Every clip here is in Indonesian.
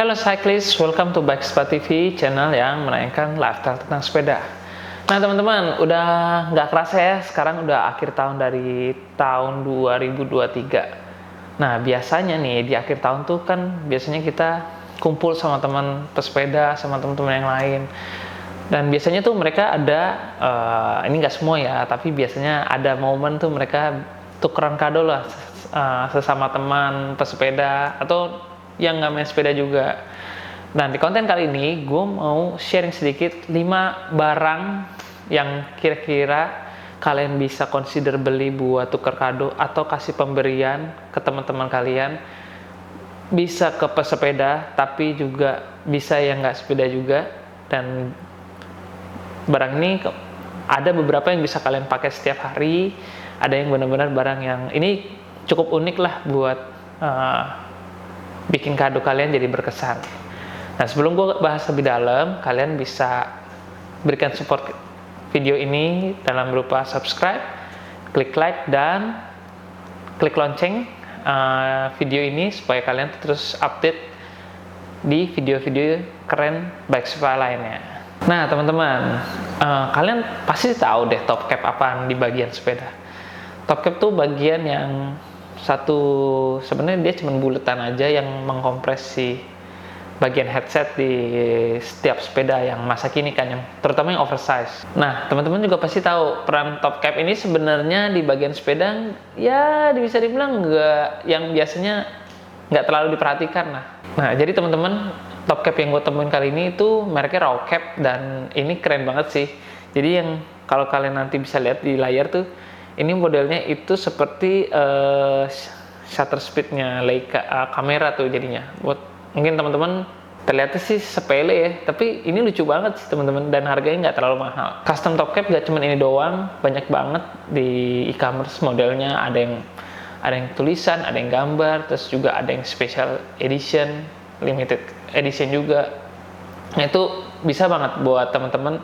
Halo cyclist, welcome to Bikespa TV, channel yang menayangkan lifestyle tentang sepeda. Nah teman-teman, udah nggak kerasa ya, sekarang udah akhir tahun dari tahun 2023. Nah biasanya nih, di akhir tahun tuh kan biasanya kita kumpul sama teman pesepeda, sama teman-teman yang lain. Dan biasanya tuh mereka ada, ini nggak semua ya, tapi biasanya ada momen tuh mereka tukeran kado lah, sesama teman pesepeda, atau yang nggak main sepeda juga. Nah di konten kali ini gue mau sharing sedikit 5 barang yang kira-kira kalian bisa consider beli buat tuker kado atau kasih pemberian ke teman-teman kalian. Bisa ke pesepeda tapi juga bisa yang nggak sepeda juga. Dan barang ini ada beberapa yang bisa kalian pakai setiap hari, ada yang benar-benar barang yang ini cukup unik lah buat bikin kado kalian jadi berkesan. Nah sebelum gue bahas lebih dalam, kalian bisa berikan support video ini dalam berupa subscribe, klik like, dan klik lonceng video ini supaya kalian terus update di video-video keren Bikespa lainnya. Nah teman-teman, kalian pasti tahu deh top cap apaan di bagian sepeda. Top cap tuh bagian yang sebenarnya dia cuma buletan aja yang mengkompresi bagian headset di setiap sepeda yang masa kini kan, yang terutama yang oversize. Nah teman-teman juga pasti tahu peran top cap ini sebenarnya di bagian sepeda ya bisa dibilang yang biasanya nggak terlalu diperhatikan lah. Nah jadi teman-teman, top cap yang gue temuin kali ini itu mereknya Raw Cap, dan ini keren banget sih. Jadi yang kalau kalian nanti bisa lihat di layar tuh, ini modelnya itu seperti shutter speednya Leica kamera tuh jadinya. Buat mungkin teman-teman terlihatnya sih sepele ya, tapi ini lucu banget sih teman-teman, dan harganya nggak terlalu mahal. Custom top cap gak cuman ini doang, banyak banget di e-commerce modelnya. Ada yang tulisan, ada yang gambar, terus juga ada yang special edition, limited edition juga. Nah itu bisa banget buat teman-teman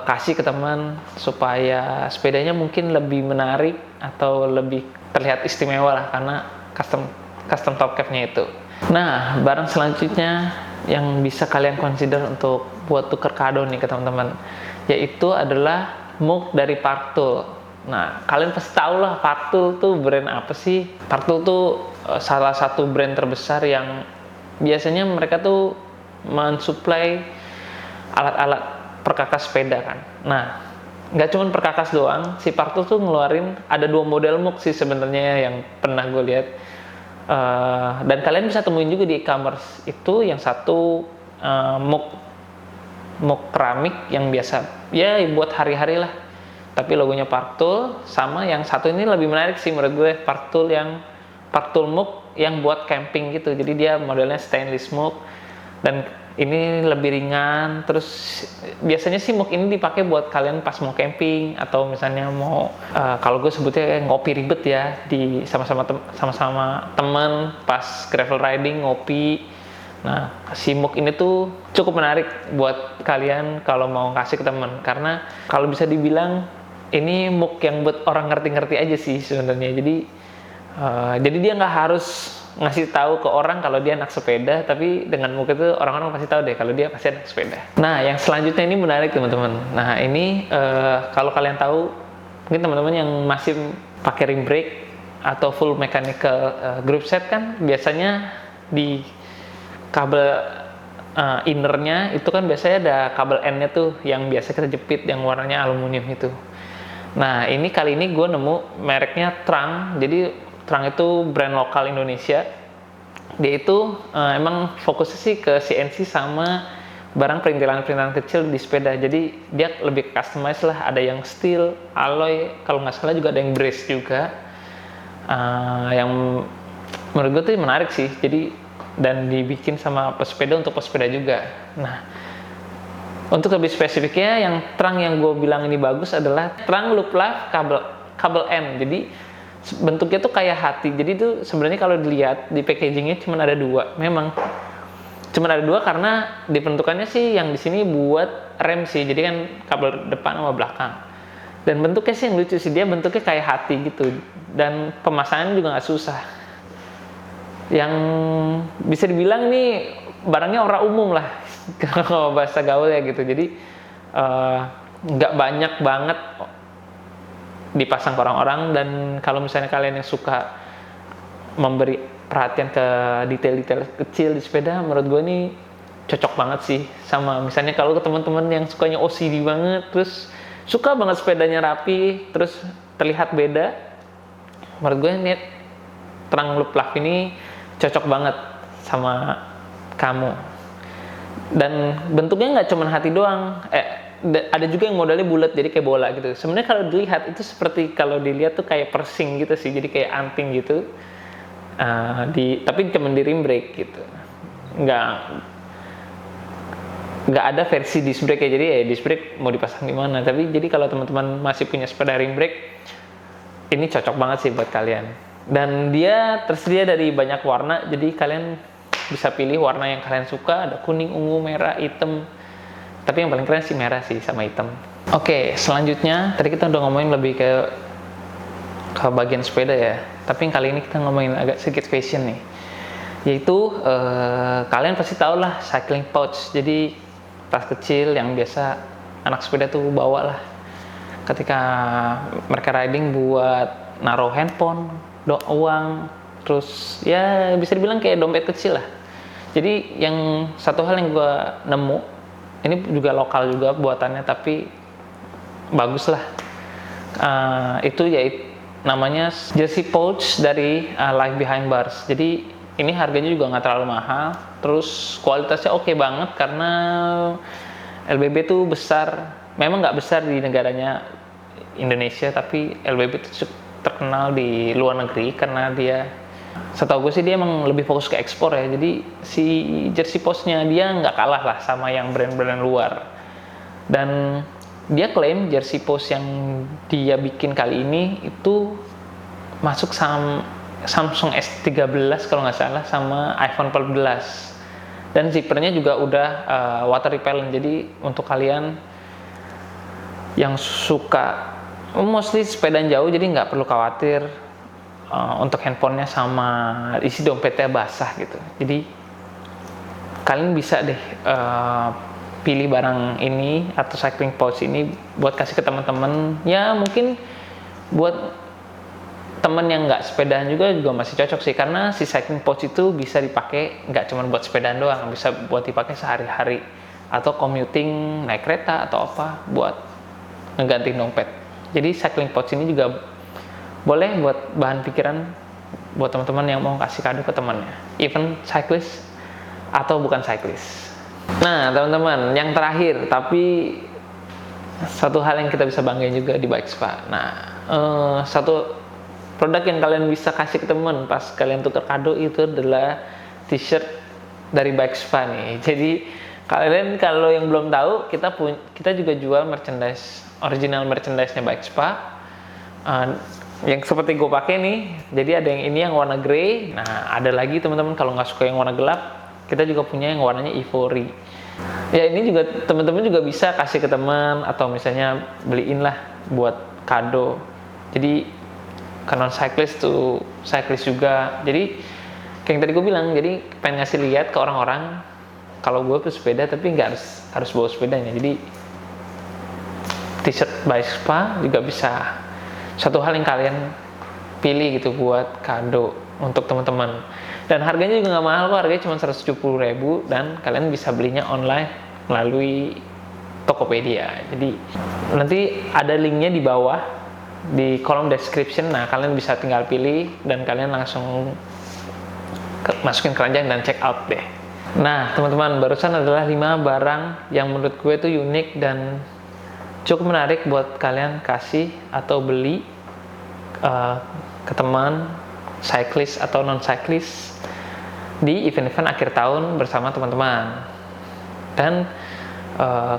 kasih ke teman supaya sepedanya mungkin lebih menarik atau lebih terlihat istimewa lah karena custom top capnya itu. Nah barang selanjutnya yang bisa kalian consider untuk buat tuker kado nih ke teman-teman, yaitu adalah mug dari Parktool. Nah kalian pasti tahu lah Parktool tuh brand apa sih. Parktool tuh salah satu brand terbesar yang biasanya mereka tuh mensuplai alat-alat perkakas sepeda kan. Nah, nggak cuma perkakas doang, si Parktool tuh ngeluarin ada 2 model mug sih sebenarnya yang pernah gue lihat. Dan kalian bisa temuin juga di e-commerce. Itu yang satu mug keramik yang biasa ya buat hari-hari lah, tapi logonya Parktool. Sama yang satu ini lebih menarik sih menurut gue, Parktool mug yang buat camping gitu. Jadi dia modelnya stainless mug dan ini lebih ringan. Terus biasanya sih mug ini dipakai buat kalian pas mau camping atau misalnya mau kalau gue sebutnya ngopi ribet ya, di sama-sama teman pas gravel riding ngopi. Nah si mug ini tuh cukup menarik buat kalian kalau mau kasih ke teman, karena kalau bisa dibilang ini mug yang buat orang ngerti-ngerti aja sih sebenarnya. Jadi dia nggak harus ngasih tahu ke orang kalau dia anak sepeda, tapi dengan mug itu orang-orang pasti tahu deh kalau dia pasti anak sepeda. Nah yang selanjutnya ini menarik teman-teman. Nah ini kalau kalian tahu, mungkin teman-teman yang masih pakai rim brake atau full mechanical group set kan, biasanya di kabel innernya itu kan biasanya ada kabel N-nya tuh yang biasa kita jepit yang warnanya aluminium itu. Nah ini kali ini gue nemu mereknya Trang. Jadi Trang itu brand lokal Indonesia. Dia itu emang fokusnya sih ke CNC sama barang perintilan-perintilan kecil di sepeda. Jadi dia lebih customize lah. Ada yang steel, alloy, kalau nggak salah juga ada yang brace juga. Yang menurut gue tuh menarik sih. Jadi dan dibikin sama pesepeda untuk pesepeda juga. Nah untuk lebih spesifiknya, yang Trang yang gue bilang ini bagus adalah Trang Loop Life kabel N. Jadi bentuknya tuh kayak hati. Jadi tuh sebenarnya kalau dilihat di packagingnya cuma ada 2. Memang cuma ada 2 karena diperuntukannya sih yang di sini buat rem sih. Jadi kan kabel depan sama belakang. Dan bentuknya sih yang lucu sih, dia bentuknya kayak hati gitu. Dan pemasangannya juga nggak susah. yang bisa dibilang ini barangnya orang umum lah kalau bahasa gaul ya gitu. Jadi nggak banyak banget dipasang ke orang-orang, dan kalau misalnya kalian yang suka memberi perhatian ke detail-detail kecil di sepeda, menurut gue ini cocok banget sih. Sama misalnya kalau ke teman-teman yang sukanya OCD banget, terus suka banget sepedanya rapi, terus terlihat beda, menurut gue ini Terang Loop Love ini cocok banget sama kamu. Dan bentuknya nggak cuma hati doang, ada juga yang modelnya bulat jadi kayak bola gitu. Sebenarnya kalau dilihat itu seperti, kalau dilihat tuh kayak persing gitu sih, jadi kayak anting gitu. Tapi cuma di rim brake gitu, nggak ada versi disc brake ya. Jadi disc brake mau dipasang di mana. Tapi jadi kalau teman-teman masih punya sepeda rim brake, ini cocok banget sih buat kalian. Dan dia tersedia dari banyak warna, jadi kalian bisa pilih warna yang kalian suka. Ada kuning, ungu, merah, hitam. Tapi yang paling keren sih merah sih sama hitam. Oke, selanjutnya tadi kita udah ngomongin lebih ke bagian sepeda ya. Tapi kali ini kita ngomongin agak sedikit fashion nih. Yaitu kalian pasti tahu lah cycling pouch. Jadi tas kecil yang biasa anak sepeda tuh bawa lah ketika mereka riding, buat naruh handphone, uang, terus ya bisa dibilang kayak dompet kecil lah. Jadi yang satu hal yang gue nemu, ini juga lokal juga buatannya, tapi bagus lah. Itu yaitu namanya jersey pouch dari Life Behind Bars. Jadi ini harganya juga nggak terlalu mahal, terus kualitasnya oke banget karena LBB tuh besar. Memang nggak besar di negaranya Indonesia, tapi LBB itu terkenal di luar negeri karena dia, setahu gue sih dia emang lebih fokus ke ekspor ya. Jadi si jersey pouchnya dia nggak kalah lah sama yang brand-brand luar. Dan dia klaim jersey pouch yang dia bikin kali ini itu masuk Samsung S13 kalau nggak salah, sama iPhone 14. Dan zippernya juga udah water repellent. Jadi untuk kalian yang suka mostly sepedaan jauh, jadi nggak perlu khawatir untuk handphonenya sama isi dompetnya basah gitu. Jadi kalian bisa deh pilih barang ini atau cycling pouch ini buat kasih ke teman-teman. Ya mungkin buat teman yang nggak sepedaan juga masih cocok sih, karena si cycling pouch itu bisa dipakai nggak cuma buat sepedaan doang, bisa buat dipakai sehari-hari atau commuting, naik kereta atau apa, buat ngegantiin dompet. Jadi cycling pouch ini juga boleh buat bahan pikiran buat teman-teman yang mau kasih kado ke temannya, even cyclist atau bukan cyclist. Nah teman-teman, yang terakhir tapi satu hal yang kita bisa banggain juga di Bike Spa. Nah satu produk yang kalian bisa kasih ke teman pas kalian tukar kado itu adalah t-shirt dari Bike Spa nih. Jadi kalian kalau yang belum tahu, kita juga jual merchandise, original merchandise-nya Bike Spa. Yang seperti gue pakai nih. Jadi ada yang ini yang warna grey. Nah ada lagi teman-teman kalau nggak suka yang warna gelap, kita juga punya yang warnanya ivory. Ya ini juga teman-teman juga bisa kasih ke teman, atau misalnya beliin lah buat kado. Jadi kanon cyclist tuh cyclist juga. Jadi kayak yang tadi gue bilang, jadi pengen ngasih lihat ke orang-orang kalau gue pesepeda tapi nggak harus bawa sepedanya. Jadi t-shirt Bike Spa juga bisa satu hal yang kalian pilih gitu buat kado untuk teman-teman. Dan harganya juga nggak mahal kok, harganya cuma 170.000 dan kalian bisa belinya online melalui Tokopedia. Jadi nanti ada linknya di bawah di kolom description. Nah kalian bisa tinggal pilih dan kalian langsung masukin keranjang dan check out deh. Nah teman-teman, barusan adalah 5 barang yang menurut gue itu unik dan cukup menarik buat kalian kasih atau beli ke teman cyclist atau non cyclist di event-event akhir tahun bersama teman-teman. Dan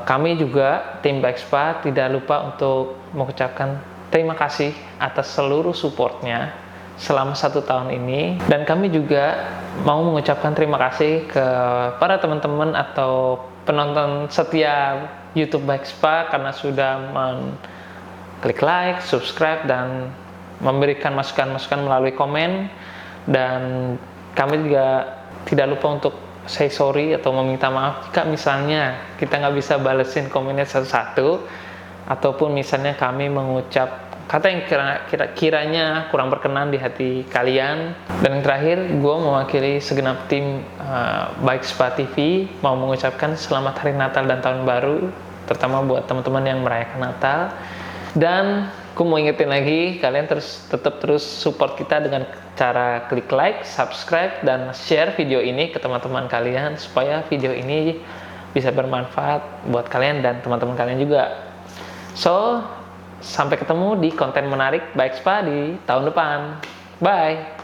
kami juga tim Bike Spa tidak lupa untuk mengucapkan terima kasih atas seluruh supportnya selama 1 tahun ini. Dan kami juga mau mengucapkan terima kasih ke para teman-teman atau penonton setia YouTube Bike Spa karena sudah klik like, subscribe, dan memberikan masukan-masukan melalui komen. Dan kami juga tidak lupa untuk say sorry atau meminta maaf jika misalnya kita nggak bisa balesin komennya satu-satu, ataupun misalnya kami mengucap kata yang kiranya kurang berkenan di hati kalian. Dan yang terakhir, gue mewakili segenap tim Baik Spa TV mau mengucapkan selamat hari Natal dan Tahun Baru, terutama buat teman-teman yang merayakan Natal. Dan gue mau ingetin lagi, kalian tetap terus support kita dengan cara klik like, subscribe, dan share video ini ke teman-teman kalian supaya video ini bisa bermanfaat buat kalian dan teman-teman kalian juga. So, sampai ketemu di konten menarik Baik Spa di tahun depan. Bye!